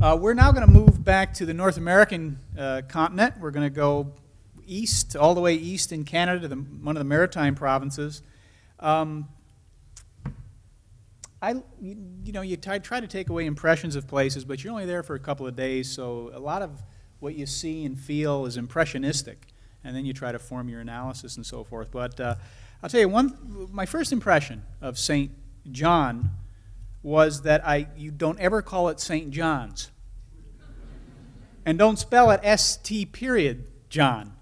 We're now going to move back to the North American continent. We're going to go east, all the way east in Canada to one of the maritime provinces. You try to take away impressions of places, but you're only there for a couple of days, so a lot of what you see and feel is impressionistic, and then you try to form your analysis and so forth. But I'll tell you, my first impression of St. John was that you don't ever call it St. John's. And don't spell it S-T period John.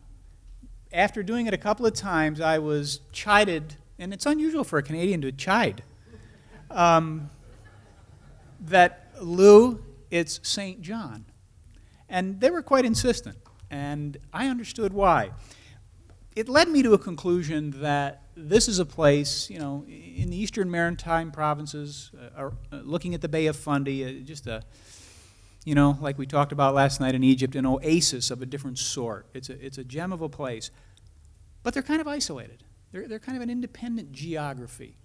After doing it a couple of times, I was chided, and it's unusual for a Canadian to chide, that Lou, it's St. John. And they were quite insistent, and I understood why. It led me to a conclusion that this is a place, in the eastern maritime provinces, looking at the Bay of Fundy, like we talked about last night in Egypt, an oasis of a different sort. It's a gem of a place. But they're kind of isolated. They're kind of an independent geography.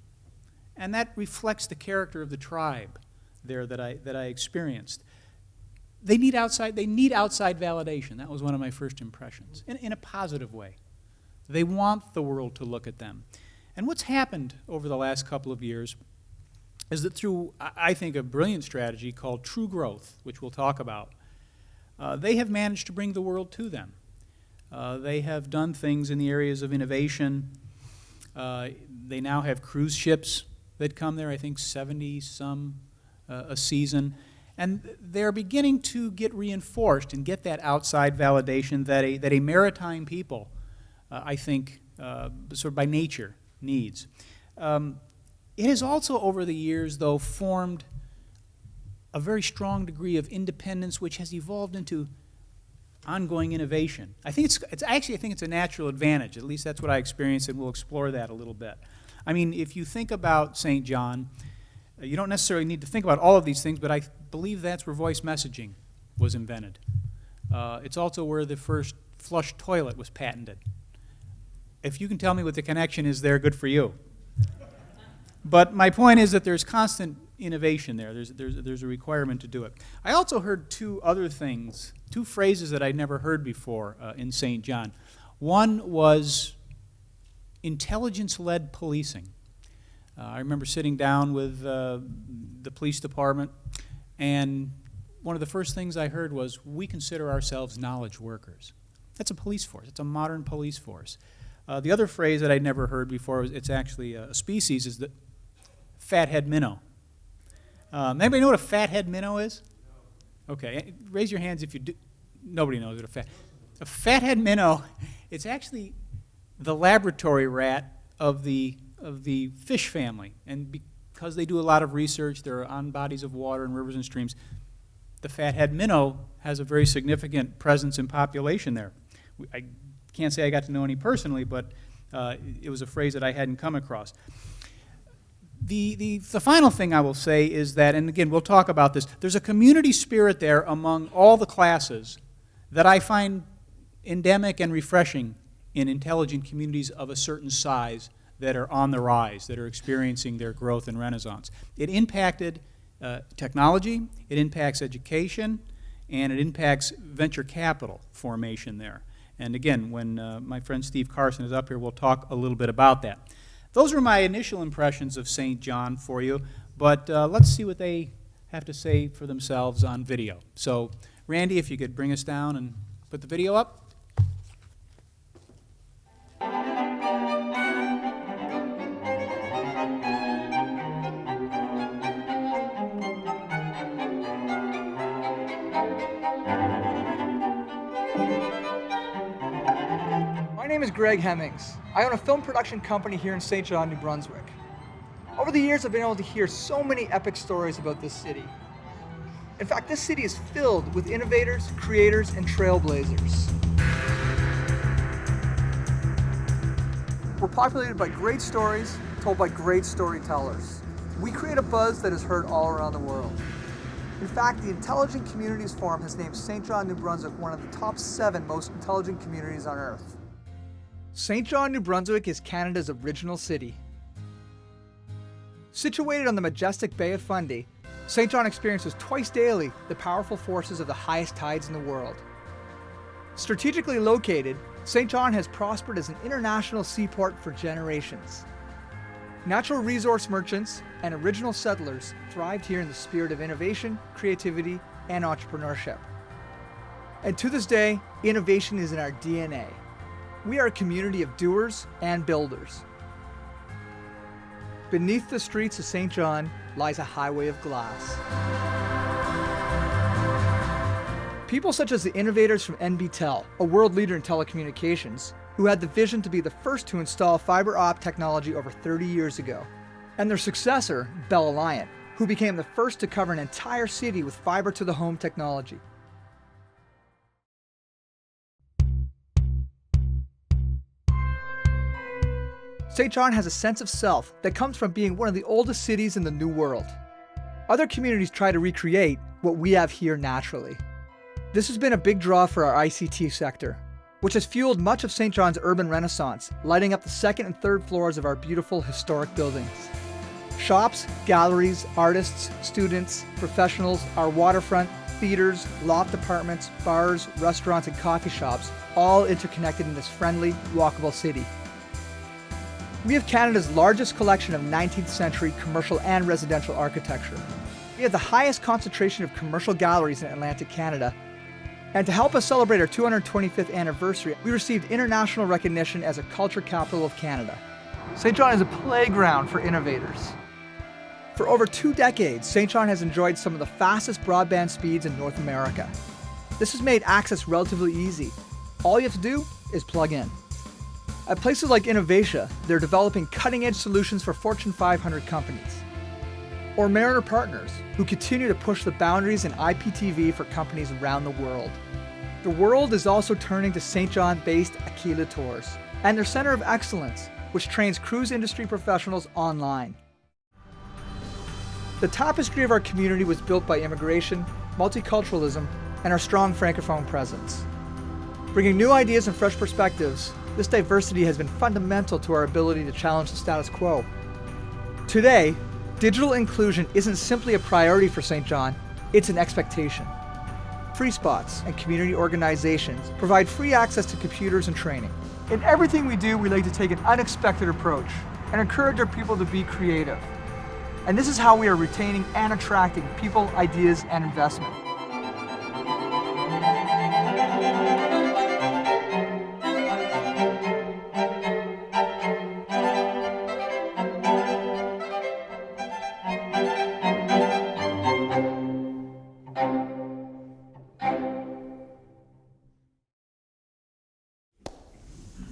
And that reflects the character of the tribe there that I experienced. They need outside validation. That was one of my first impressions, in a positive way. They want the world to look at them. And what's happened over the last couple of years is that through, I think, a brilliant strategy called True Growth, which we'll talk about, they have managed to bring the world to them. They have done things in the areas of innovation. They now have cruise ships that come there, I think 70-some a season. And they're beginning to get reinforced and get that outside validation that a maritime people, I think, sort of by nature, needs. It has also, over the years, though, formed a very strong degree of independence, which has evolved into ongoing innovation. I think it's a natural advantage. At least that's what I experienced, and we'll explore that a little bit. I mean, if you think about St. John, you don't necessarily need to think about all of these things, but I believe that's where voice messaging was invented. It's also where the first flush toilet was patented. If you can tell me what the connection is there, good for you. But my point is that there's constant innovation there. There's a requirement to do it. I also heard two other things, two phrases that I'd never heard before in St. John. One was intelligence-led policing. I remember sitting down with the police department, and one of the first things I heard was, we consider ourselves knowledge workers. That's a police force. It's a modern police force. The other phrase that I'd never heard before, it's actually a species, is the fathead minnow. Anybody know what a fathead minnow is? Okay, raise your hands if you do. Nobody knows what a fathead minnow. It's actually the laboratory rat of the fish family, and because they do a lot of research, they're on bodies of water and rivers and streams. The fathead minnow has a very significant presence in population there. I can't say I got to know any personally, but it was a phrase that I hadn't come across. The final thing I will say is that, and again, we'll talk about this, there's a community spirit there among all the classes that I find endemic and refreshing in intelligent communities of a certain size that are on the rise, that are experiencing their growth and renaissance. It impacted technology, it impacts education, and it impacts venture capital formation there. And again, when my friend Steve Carson is up here, we'll talk a little bit about that. Those were my initial impressions of St. John for you, but let's see what they have to say for themselves on video. So, Randy, if you could bring us down and put the video up. My name is Greg Hemmings. I own a film production company here in St. John, New Brunswick. Over the years, I've been able to hear so many epic stories about this city. In fact, this city is filled with innovators, creators, and trailblazers. We're populated by great stories told by great storytellers. We create a buzz that is heard all around the world. In fact, the Intelligent Communities Forum has named St. John, New Brunswick one of the top 7 most intelligent communities on Earth. St. John, New Brunswick is Canada's original city. Situated on the majestic Bay of Fundy, St. John experiences twice daily the powerful forces of the highest tides in the world. Strategically located, St. John has prospered as an international seaport for generations. Natural resource merchants and original settlers thrived here in the spirit of innovation, creativity, and entrepreneurship. And to this day, innovation is in our DNA. We are a community of doers and builders. Beneath the streets of St. John lies a highway of glass. People such as the innovators from NBTel, a world leader in telecommunications, who had the vision to be the first to install fiber optic technology over 30 years ago, and their successor, Bell Alliant, who became the first to cover an entire city with fiber to the home technology. St. John has a sense of self that comes from being one of the oldest cities in the New World. Other communities try to recreate what we have here naturally. This has been a big draw for our ICT sector, which has fueled much of St. John's urban renaissance, lighting up the second and third floors of our beautiful historic buildings. Shops, galleries, artists, students, professionals, our waterfront, theaters, loft apartments, bars, restaurants, and coffee shops, all interconnected in this friendly, walkable city. We have Canada's largest collection of 19th century commercial and residential architecture. We have the highest concentration of commercial galleries in Atlantic Canada. And to help us celebrate our 225th anniversary, we received international recognition as a culture capital of Canada. St. John is a playground for innovators. For over 2 decades, St. John has enjoyed some of the fastest broadband speeds in North America. This has made access relatively easy. All you have to do is plug in. At places like Innovatia, they're developing cutting-edge solutions for Fortune 500 companies. Or Mariner Partners, who continue to push the boundaries in IPTV for companies around the world. The world is also turning to St. John-based Aquila Tours and their Center of Excellence, which trains cruise industry professionals online. The tapestry of our community was built by immigration, multiculturalism, and our strong Francophone presence. Bringing new ideas and fresh perspectives, this diversity has been fundamental to our ability to challenge the status quo. Today, digital inclusion isn't simply a priority for St. John, it's an expectation. Free Spots and community organizations provide free access to computers and training. In everything we do, we like to take an unexpected approach and encourage our people to be creative. And this is how we are retaining and attracting people, ideas, and investment.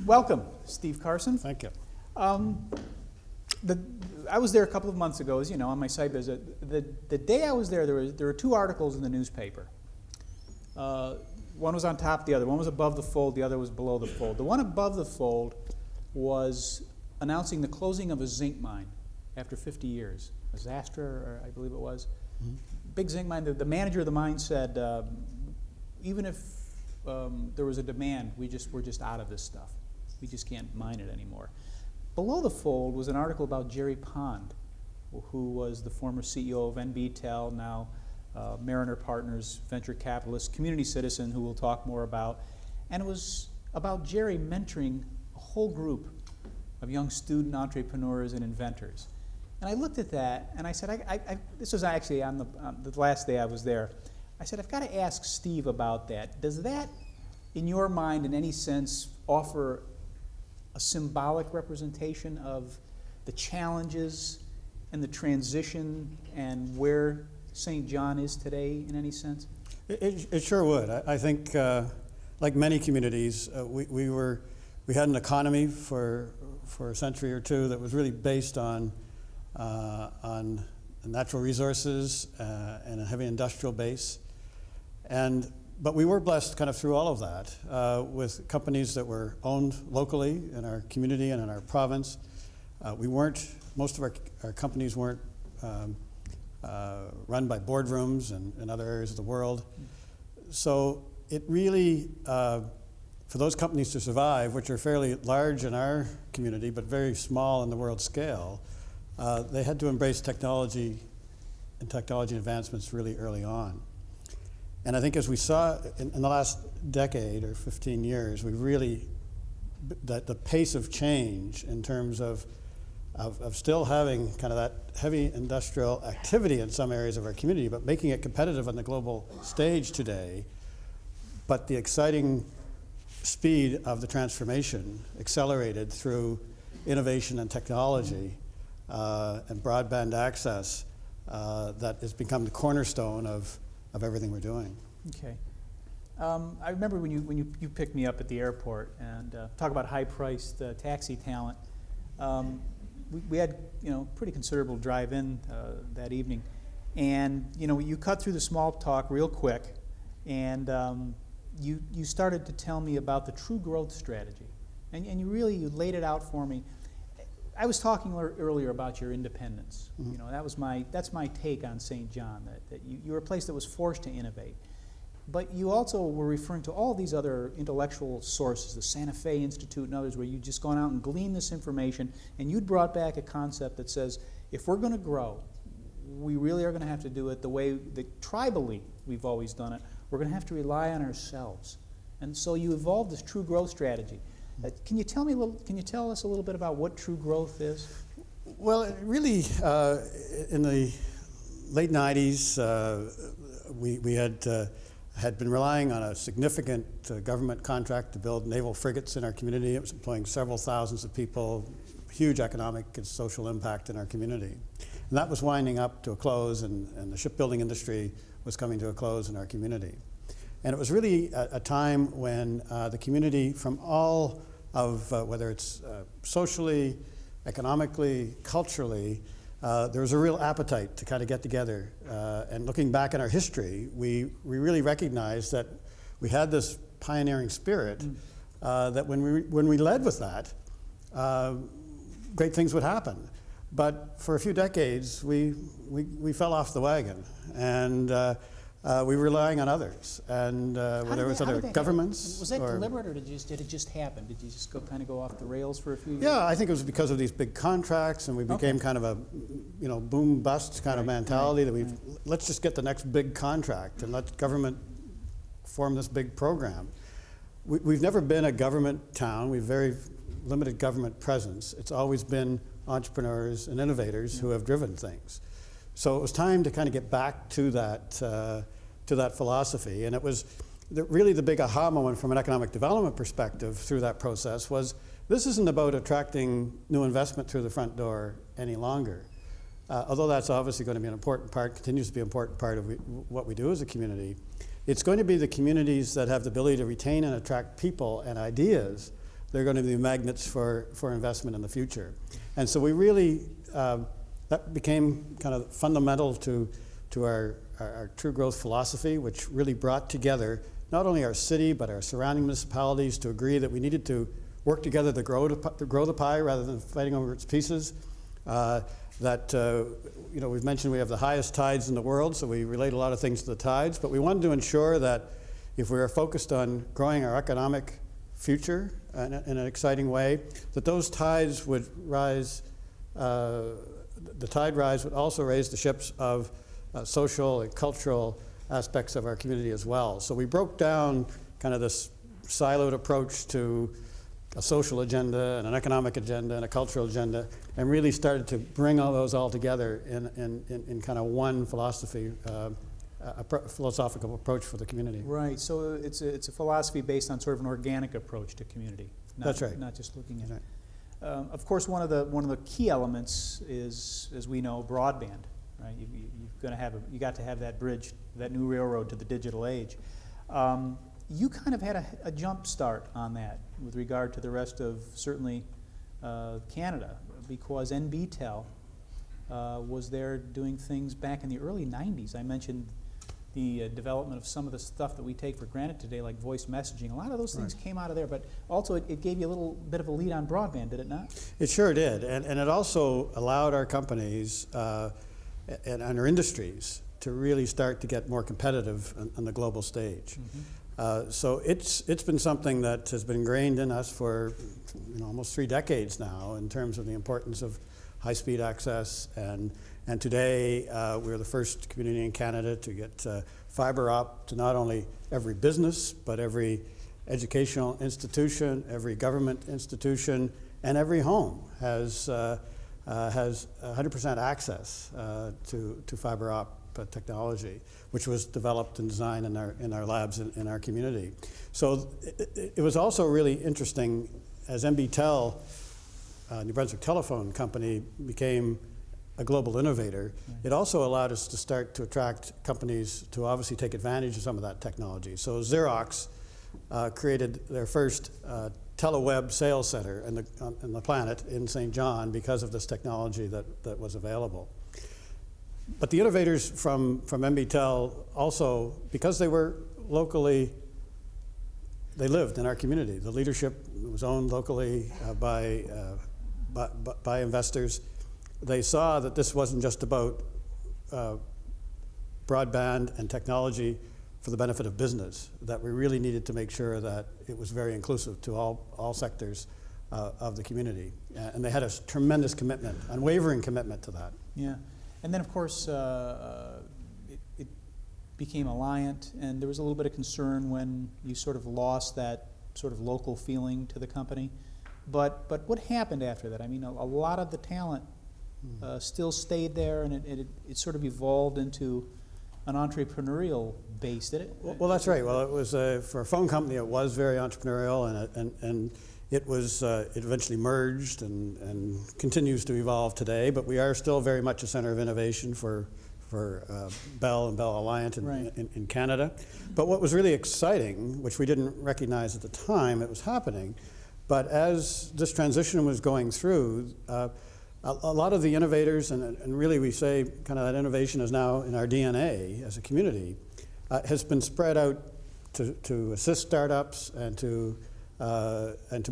Welcome, Steve Carson. Thank you. I was there a couple of months ago, as you know, on my site visit. The day I was there, there were 2 articles in the newspaper. One was on top of the other. One was above the fold, the other was below the fold. The one above the fold was announcing the closing of a zinc mine after 50 years. A Zacharilla, I believe it was. Mm-hmm. Big zinc mine. The manager of the mine said, even if there was a demand, we're just out of this stuff. We just can't mine it anymore. Below the fold was an article about Jerry Pond, who was the former CEO of NBTel, now Mariner Partners, venture capitalist, community citizen, who we'll talk more about. And it was about Jerry mentoring a whole group of young student entrepreneurs and inventors. And I looked at that and I said, this was actually on the last day I was there. I said, I've got to ask Steve about that. Does that, in your mind, in any sense, offer a symbolic representation of the challenges and the transition and where St. John is today, in any sense? It sure would. I think, like many communities, we had an economy for a century or two that was really based on natural resources and a heavy industrial base. But we were blessed kind of through all of that with companies that were owned locally in our community and in our province. Most of our companies weren't run by boardrooms in other areas of the world. So it really, for those companies to survive, which are fairly large in our community but very small in the world scale, they had to embrace technology and technology advancements really early on. And I think as we saw in the last decade or 15 years, we really, the pace of change in terms of still having kind of that heavy industrial activity in some areas of our community, but making it competitive on the global stage today, but the exciting speed of the transformation accelerated through innovation and technology and broadband access that has become the cornerstone of everything we're doing. Okay. I remember when you picked me up at the airport and talk about high-priced taxi talent. We had pretty considerable drive-in that evening, and you cut through the small talk real quick, and you started to tell me about the true growth strategy, and you laid it out for me. I was talking earlier about your independence. Mm-hmm. That's my take on St. John, that you were a place that was forced to innovate. But you also were referring to all these other intellectual sources, the Santa Fe Institute and others, where you'd just gone out and gleaned this information, and you'd brought back a concept that says, if we're going to grow, we really are going to have to do it the way that tribally we've always done it. We're going to have to rely on ourselves. And so you evolved this true growth strategy. Can you tell us a little bit about what true growth is? Well, really, in the late 90s, we had been relying on a significant government contract to build naval frigates in our community. It was employing several thousands of people, huge economic and social impact in our community. And that was winding up to a close, and the shipbuilding industry was coming to a close in our community. And it was really a time when the community, from all of, whether it's socially, economically, culturally, there was a real appetite to kind of get together. And looking back in our history, we really recognized that we had this pioneering spirit, that when we led with that, great things would happen. But for a few decades, we fell off the wagon, and we were relying on others, and whether it was other governments. Was that deliberate, or did it just happen? Did you just kind of go off the rails for a few years? Yeah, I think it was because of these big contracts, and we became kind of a boom bust kind of mentality that let's just get the next big contract and let government form this big program. We've never been a government town. We've very limited government presence. It's always been entrepreneurs and innovators who have driven things. So it was time to kind of get back to that philosophy, and it was really the big aha moment from an economic development perspective through that process was this isn't about attracting new investment through the front door any longer. Although that's obviously going to be an important part, continues to be an important part of what we do as a community. It's going to be the communities that have the ability to retain and attract people and ideas. They're going to be magnets for investment in the future. And so we really, that became kind of fundamental to our true growth philosophy, which really brought together not only our city, but our surrounding municipalities to agree that we needed to work together to grow the pie rather than fighting over its pieces. We've mentioned we have the highest tides in the world, so we relate a lot of things to the tides, but we wanted to ensure that if we are focused on growing our economic future in an exciting way, that those tides would rise, the tide rise would also raise the ships of social and cultural aspects of our community as well. So we broke down kind of this siloed approach to a social agenda and an economic agenda and a cultural agenda, and really started to bring all those all together in kind of one philosophy, philosophical approach for the community. Right. So it's a philosophy based on sort of an organic approach to community. That's right. Not just looking at. That's right. Of course, one of the key elements is, as we know, broadband. Right. You got to have that bridge, that new railroad to the digital age. You kind of had a jump start on that with regard to the rest of certainly Canada, because NBTEL was there doing things back in the early 90s. I mentioned the development of some of the stuff that we take for granted today, like voice messaging. A lot of those things came out of there, but also it gave you a little bit of a lead on broadband, did it not? It sure did, and it also allowed our companies and our industries to really start to get more competitive on the global stage. Mm-hmm. So it's been something that has been ingrained in us for almost 3 decades now in terms of the importance of high-speed access, and today we're the first community in Canada to get fiber up to not only every business, but every educational institution, every government institution, and every home has 100% access to fiber op technology, which was developed and designed in our labs in our community. So it was also really interesting as NBTel, New Brunswick Telephone Company, became a global innovator. It also allowed us to start to attract companies to obviously take advantage of some of that technology. So Xerox created their first teleweb sales center on the planet in St. John because of this technology that was available. But the innovators from NBTel also, because they were locally, they lived in our community. The leadership was owned locally by investors. They saw that this wasn't just about broadband and technology for the benefit of business, that we really needed to make sure that it was very inclusive to all sectors of the community. And they had a tremendous commitment, unwavering commitment to that. Yeah. And then, of course, it became Alliant, and there was a little bit of concern when you sort of lost that sort of local feeling to the company. But what happened after that? I mean, a lot of the talent still stayed there, and it sort of evolved into an entrepreneurial base, did it? Well, that's right. Well, it was for a phone company. It was very entrepreneurial, and it was it eventually merged and continues to evolve today. But we are still very much a center of innovation for Bell and Bell Alliant in Canada. But what was really exciting, which we didn't recognize at the time it was happening, but as this transition was going through, a lot of the innovators, and really we say kind of that innovation is now in our DNA as a community, has been spread out to assist startups and to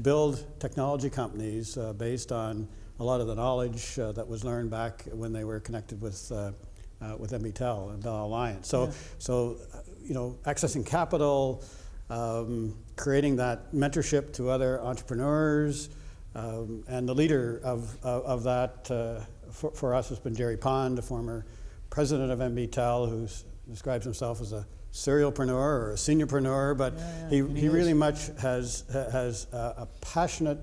build technology companies based on a lot of the knowledge that was learned back when they were connected with NBTel and Bell Alliant. So you know, accessing capital, creating that mentorship to other entrepreneurs. And the leader of that for us has been Jerry Pond, the former president of NBTel, who describes himself as a serialpreneur or a seniorpreneur, but he really much has a passionate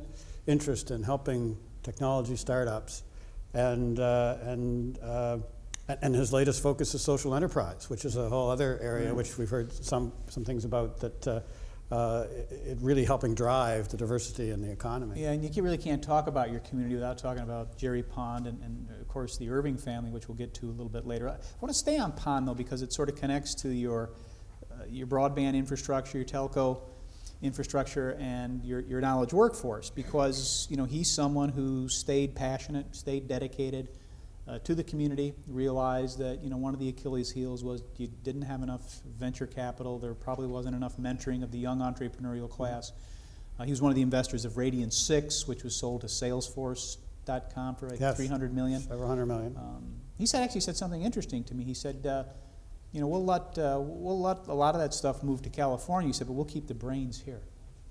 interest in helping technology startups, and his latest focus is social enterprise, which is a whole other area which we've heard some things about that. It really helping drive the diversity in the economy. Yeah, and you really can't talk about your community without talking about Jerry Pond and of course the Irving family, which we'll get to a little bit later. I want to stay on Pond though, because it sort of connects to your broadband infrastructure, your telco infrastructure, and your knowledge workforce, because you know he's someone who stayed passionate, stayed dedicated to the community, realized that you know one of the Achilles heels was you didn't have enough venture capital. There probably wasn't enough mentoring of the young entrepreneurial class. He was one of the investors of Radian 6, which was sold to Salesforce.com for like $300 million. Several hundred million. He actually said something interesting to me. He said, you know, we'll let a lot of that stuff move to California. He said, but we'll keep the brains here.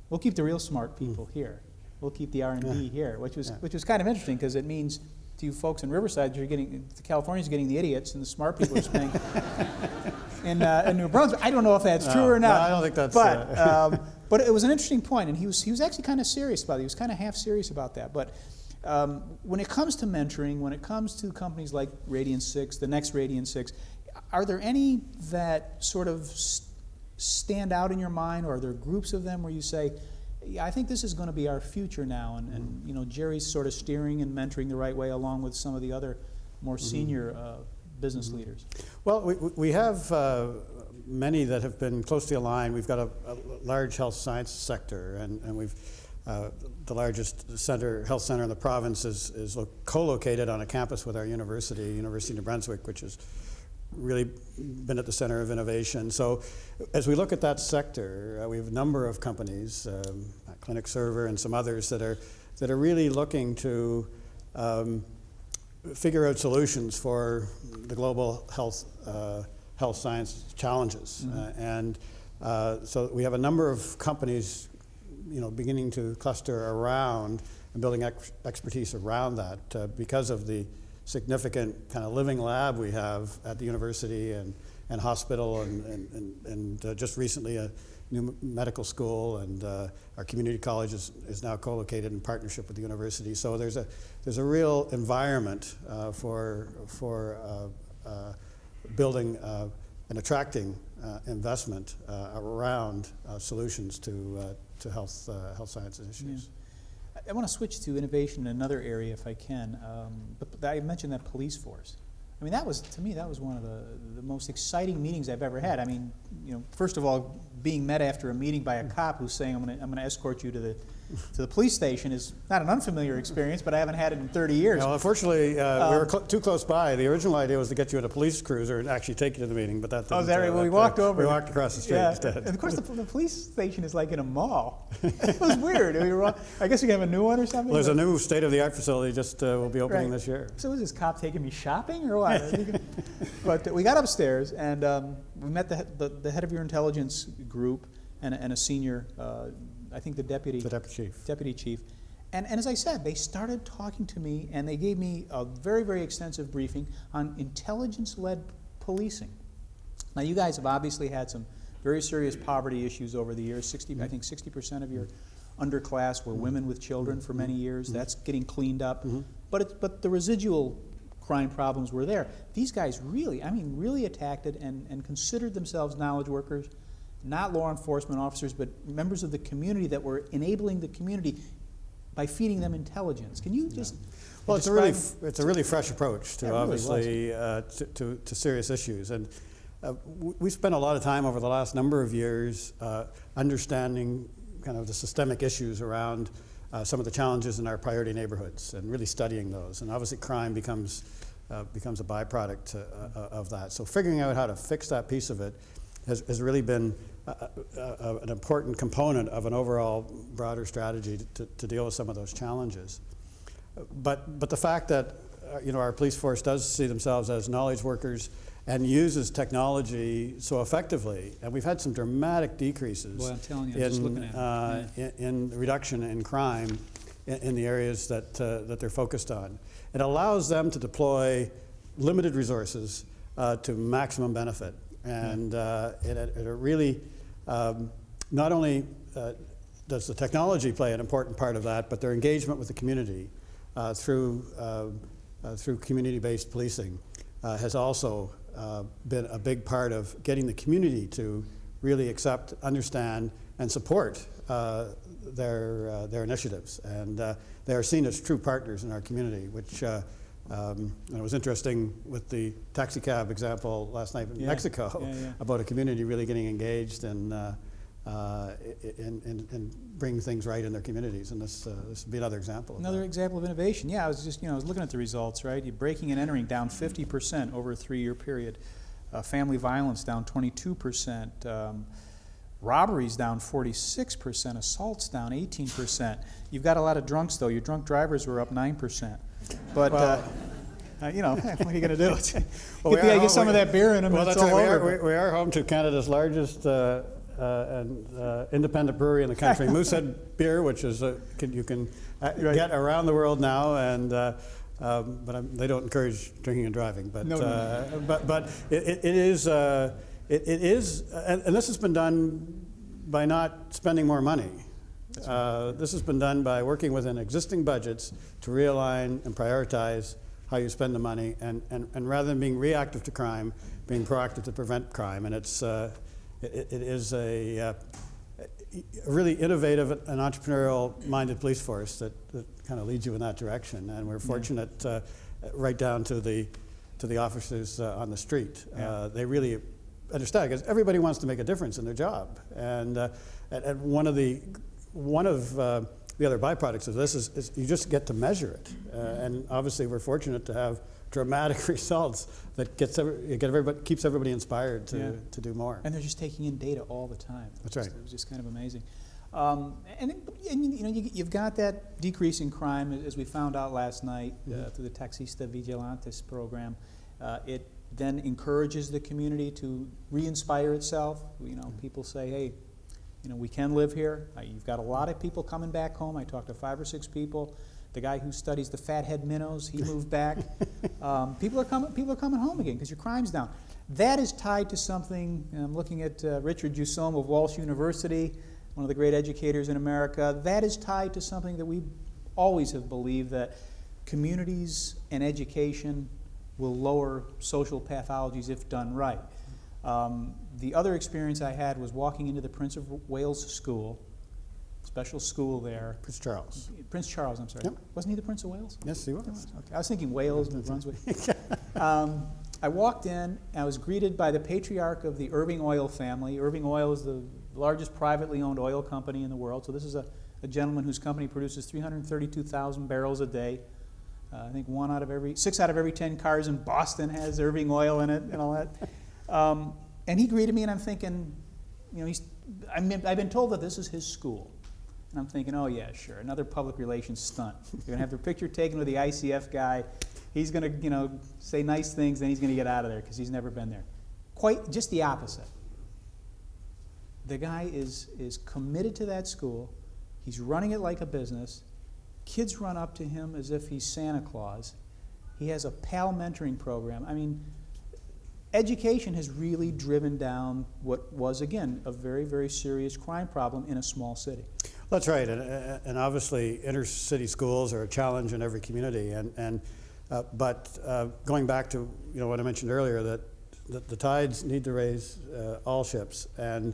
We'll keep the real smart people here. We'll keep the R&D here, which was kind of interesting, because it means to you folks in Riverside, California's getting the idiots, and the smart people are staying in New Brunswick. I don't know if that's true or not. No, I don't think that's. But it was an interesting point, and he was actually kind of serious about it. He was kind of half serious about that. But when it comes to mentoring, when it comes to companies like Radian 6, the next Radian 6, are there any that sort of stand out in your mind, or are there groups of them where you say, yeah, I think this is going to be our future now, and you know, Jerry's sort of steering and mentoring the right way along with some of the other more senior business leaders? Well, we have many that have been closely aligned. We've got a large health science sector, and we've the largest health center in the province is co-located on a campus with our University of New Brunswick, which has really been at the center of innovation. So as we look at that sector, we have a number of companies, Clinic Server and some others that are really looking to figure out solutions for the global health science challenges. So we have a number of companies, you know, beginning to cluster around and building expertise around that because of the significant kind of living lab we have at the university and hospital and just recently a new medical school, and our community college is now co-located in partnership with the university. So there's a real environment for building and attracting investment around solutions to health sciences issues. Yeah. I want to switch to innovation in another area if I can, but I mentioned that police force. I mean, that was, to me, that was one of the most exciting meetings I've ever had. I mean, first of all, being met after a meeting by a cop who's saying, I'm going to escort you to the police station is not an unfamiliar experience, but I haven't had it in 30 years. Well, unfortunately, we were too close by. The original idea was to get you in a police cruiser and actually take you to the meeting, but that didn't. Oh, is that right? Well, we walked over. We walked across the street instead. And of course, the police station is like in a mall. It was weird. I guess you can have a new one or something? Well, there's a new state-of-the-art facility just will be opening this year. So was this cop taking me shopping or what? But we got upstairs, and we met the head of your intelligence group and a senior, I think the deputy chief. And as I said, they started talking to me, and they gave me a very, very extensive briefing on intelligence-led policing. Now, you guys have obviously had some very serious poverty issues over the years. I think 60% of your underclass were women with children for many years. That's getting cleaned up. But the residual crime problems were there. These guys really attacked it and considered themselves knowledge workers, not law enforcement officers, but members of the community that were enabling the community by feeding them intelligence. Can you just Well, it's a really fresh approach to obviously to serious issues, and we spent a lot of time over the last number of years understanding kind of the systemic issues around some of the challenges in our priority neighborhoods and really studying those. And obviously crime becomes a byproduct of that. So figuring out how to fix that piece of it has really been an important component of an overall broader strategy to deal with some of those challenges. But the fact that our police force does see themselves as knowledge workers and uses technology so effectively, and we've had some dramatic decreases Boy, I'm telling you, I'm just looking at it. in reduction in crime in the areas that they're focused on. It allows them to deploy limited resources to maximum benefit. And it really, not only does the technology play an important part of that, but their engagement with the community through community-based policing has also been a big part of getting the community to really accept, understand, and support their initiatives. And they are seen as true partners in our community, which and it was interesting with the taxi cab example last night in Mexico about a community really getting engaged and bringing things right in their communities. And this would be another example. Another example of innovation. Yeah, I was just I was looking at the results. Right, you're breaking and entering down 50% over a 3-year period. Family violence down 22%. Robberies down 46%. Assaults down 18%. You've got a lot of drunks though. Your drunk drivers were up 9%. But what are you going to do? Get some of that beer in them. Well, that's all all over. We are home to Canada's largest independent brewery in the country, Moosehead Beer, which is you can get around the world now, and but they don't encourage drinking and driving. But but it is, and this has been done by not spending more money. This has been done by working within existing budgets to realign and prioritize how you spend the money, and rather than being reactive to crime, being proactive to prevent crime. And it is a really innovative and entrepreneurial-minded police force that kind of leads you in that direction. And we're fortunate, right down to the officers on the street. They really understand, because everybody wants to make a difference in their job. And one of the other byproducts of this is you just get to measure it. And obviously we're fortunate to have dramatic results that keeps everybody inspired to do more. And they're just taking in data all the time. That's right. It was just kind of amazing. You've got that decrease in crime, as we found out last night through the Taxista Vigilantes program. It then encourages the community to re-inspire itself. People say, hey, we can live here. You've got a lot of people coming back home. I talked to 5 or 6 people. The guy who studies the fathead minnows, he moved back. People are coming home again because your crime's down. That is tied to something. I'm looking at Richard Jusome of Walsh University, one of the great educators in America. That is tied to something that we always have believed, that communities and education will lower social pathologies if done right. The other experience I had was walking into the Prince of Wales School, special school there. Prince Charles. Prince Charles, I'm sorry. Yep. Wasn't he the Prince of Wales? Yes, he was. Okay. I was thinking Wales, New Brunswick. I walked in, and I was greeted by the patriarch of the Irving Oil family. Irving Oil is the largest privately owned oil company in the world. So this is a gentleman whose company produces 332,000 barrels a day. I think 6 out of every 10 cars in Boston has Irving Oil in it and all that. And he greeted me, and I'm thinking, I've been told that this is his school. And I'm thinking, oh yeah, sure, another public relations stunt. You're gonna have their picture taken with the ICF guy. He's gonna, say nice things, then he's gonna get out of there because he's never been there. Quite just the opposite. The guy is committed to that school. He's running it like a business. Kids run up to him as if he's Santa Claus. He has a PAL mentoring program. I mean, education has really driven down what was, again, a very, very serious crime problem in a small city. That's right, and obviously inner-city schools are a challenge in every community. But going back to what I mentioned earlier, that the tides need to raise all ships, and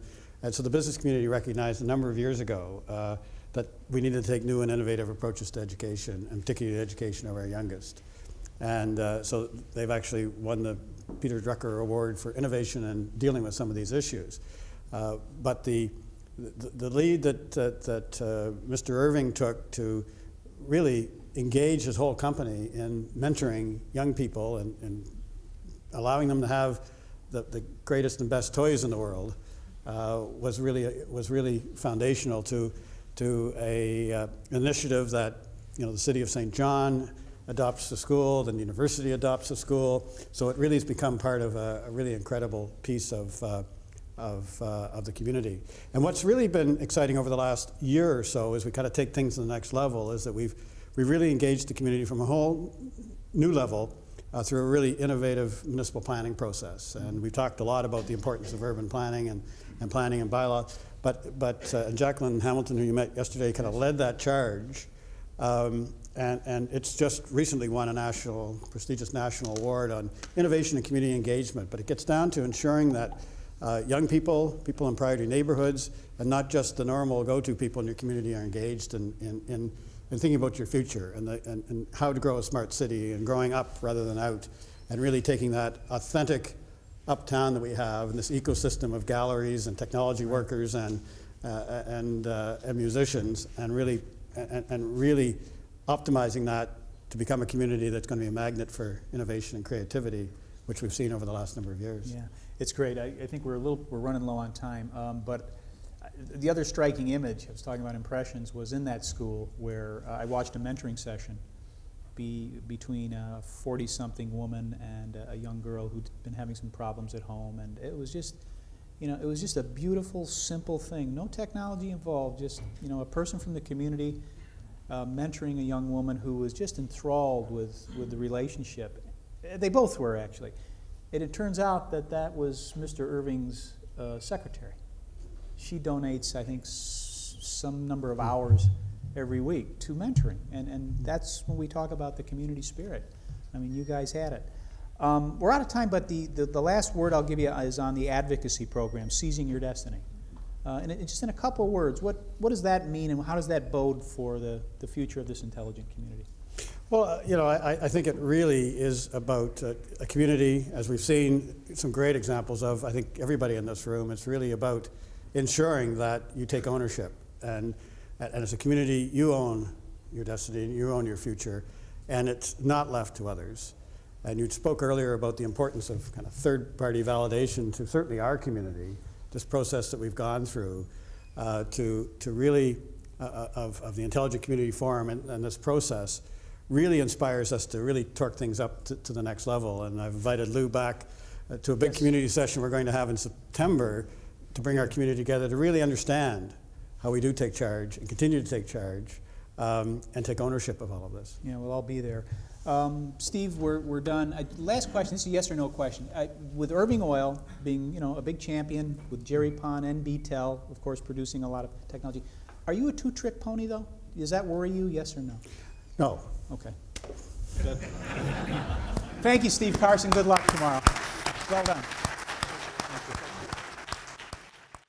so the business community recognized a number of years ago that we needed to take new and innovative approaches to education, and particularly the education of our youngest. And so they've actually won the Peter Drucker Award for innovation and dealing with some of these issues. But the lead that Mr. Irving took to really engage his whole company in mentoring young people and allowing them to have the greatest and best toys in the world was really foundational to a initiative that the city of St. John adopts the school, then the university adopts the school. So it really has become part of a really incredible piece of the community. And what's really been exciting over the last year or so, as we kind of take things to the next level, is that we've really engaged the community from a whole new level through a really innovative municipal planning process. And we've talked a lot about the importance of urban planning and planning and bylaw. But Jacqueline Hamilton, who you met yesterday, kind of led that charge. And it's just recently won a prestigious national award on innovation and community engagement. But it gets down to ensuring that young people in priority neighborhoods, and not just the normal go-to people in your community, are engaged in thinking about your future and how to grow a smart city and growing up rather than out, and really taking that authentic uptown that we have and this ecosystem of galleries and technology workers and musicians, and really optimizing that to become a community that's going to be a magnet for innovation and creativity, which we've seen over the last number of years. Yeah, it's great. I think we're running low on time, but the other striking image, I was talking about impressions, was in that school where I watched a mentoring session between a 40-something woman and a young girl who'd been having some problems at home, and it was just, it was just a beautiful, simple thing. No technology involved, just, a person from the community mentoring a young woman who was just enthralled with the relationship. They both were, actually. And it turns out that was Mr. Irving's secretary. She donates, I think, some number of hours every week to mentoring. And that's when we talk about the community spirit. I mean, you guys had it. We're out of time, but the last word I'll give you is on the advocacy program, Seizing Your Destiny. And just in a couple of words, what does that mean, and how does that bode for the future of this intelligent community? Well, I think it really is about a community, as we've seen some great examples of. I think everybody in this room, it's really about ensuring that you take ownership. And as a community, you own your destiny, you own your future, and it's not left to others. And you spoke earlier about the importance of kind of third-party validation to certainly our community, this process that we've gone through to really, of the Intelligent Community Forum and this process, really inspires us to really torque things up to the next level. And I've invited Lou back to a big community session we're going to have in September, to bring our community together to really understand how we do take charge and continue to take charge and take ownership of all of this. Yeah, we'll all be there. Steve, we're done. Last question. This is a yes or no question. With Irving Oil being, a big champion, with Jerry Pond and BTEL, of course, producing a lot of technology, are you a two-trick pony, though? Does that worry you, yes or no? No. Okay. Good. Thank you, Steve. Carson, good luck tomorrow. Well done. Thank you.